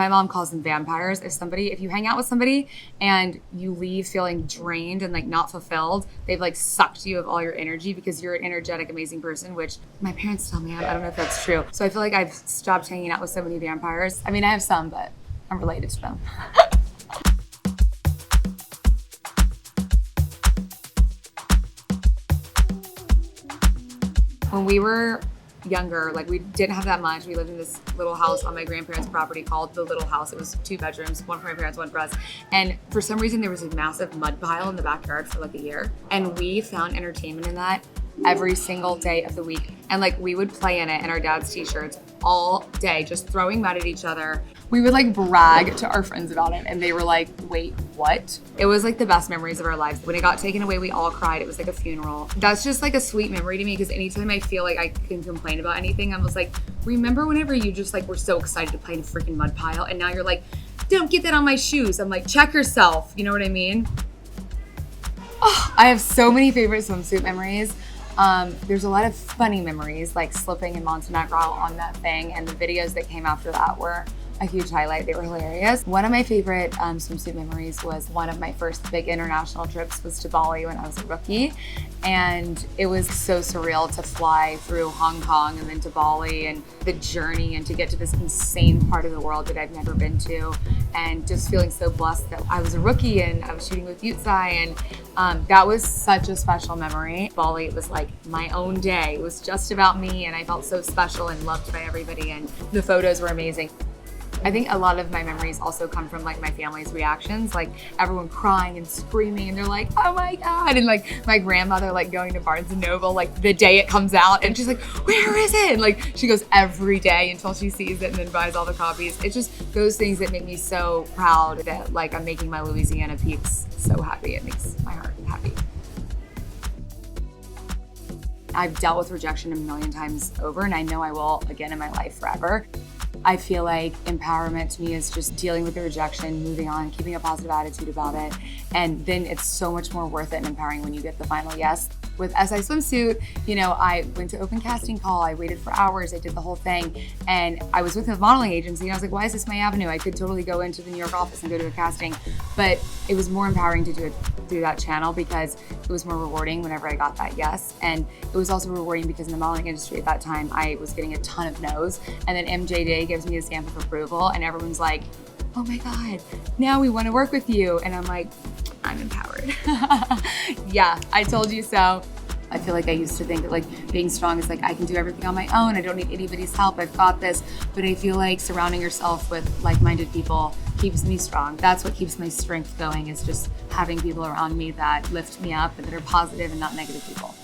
My mom calls them vampires. If you hang out with somebody and you leave feeling drained and like not fulfilled, they've like sucked you of all your energy because you're an energetic, amazing person, which my parents tell me. I don't know if that's true. So I feel like I've stopped hanging out with so many vampires. I mean, I have some, but I'm related to them. When we were younger, like we didn't have that much. We lived in this little house on my grandparents' property called the Little House. It was 2 bedrooms, one for my parents, one for us. And for some reason, there was a massive mud pile in the backyard for like a year. And we found entertainment in that every single day of the week. And like we would play in it in our dad's t-shirts all day, just throwing mud at each other. We would like brag to our friends about it and they were like, wait, what? It was like the best memories of our lives. When it got taken away, we all cried. It was like a funeral. That's just like a sweet memory to me because anytime I feel like I can complain about anything, I'm just like, remember whenever you just like were so excited to play in a freaking mud pile and now you're like, don't get that on my shoes. I'm like, check yourself. You know what I mean? Oh, I have so many favorite swimsuit memories. There's a lot of funny memories like slipping in Montenegro on that thing, and the videos that came after that were a huge highlight. They were hilarious. One of my favorite swimsuit memories was one of my first big international trips was to Bali when I was a rookie. And it was so surreal to fly through Hong Kong and then to Bali and the journey and to get to this insane part of the world that I've never been to. And just feeling so blessed that I was a rookie and I was shooting with Yutsai, and that was such a special memory. Bali was like my own day. It was just about me and I felt so special and loved by everybody, and the photos were amazing. I think a lot of my memories also come from like my family's reactions, like everyone crying and screaming and they're like, oh my God. And like my grandmother like going to Barnes & Noble like the day it comes out and she's like, where is it? And like she goes every day until she sees it and then buys all the copies. It's just those things that make me so proud that like I'm making my Louisiana peeps so happy. It makes my heart happy. I've dealt with rejection a million times over and I know I will again in my life forever. I feel like empowerment to me is just dealing with the rejection, moving on, keeping a positive attitude about it. And then it's so much more worth it and empowering when you get the final yes. With SI Swimsuit, you know, I went to open casting call, I waited for hours, I did the whole thing. And I was with a modeling agency and I was like, why is this my avenue? I could totally go into the New York office and go to a casting. But it was more empowering to do it through that channel because it was more rewarding whenever I got that yes. And it was also rewarding because in the modeling industry at that time, I was getting a ton of no's. And then MJD gives me a stamp of approval and everyone's like, oh my God, now we want to work with you. And I'm like, I'm empowered. Yeah, I told you so. I feel like I used to think that like being strong is like I can do everything on my own. I don't need anybody's help. I've got this. But I feel like surrounding yourself with like-minded people keeps me strong. That's what keeps my strength going, is just having people around me that lift me up and that are positive and not negative people.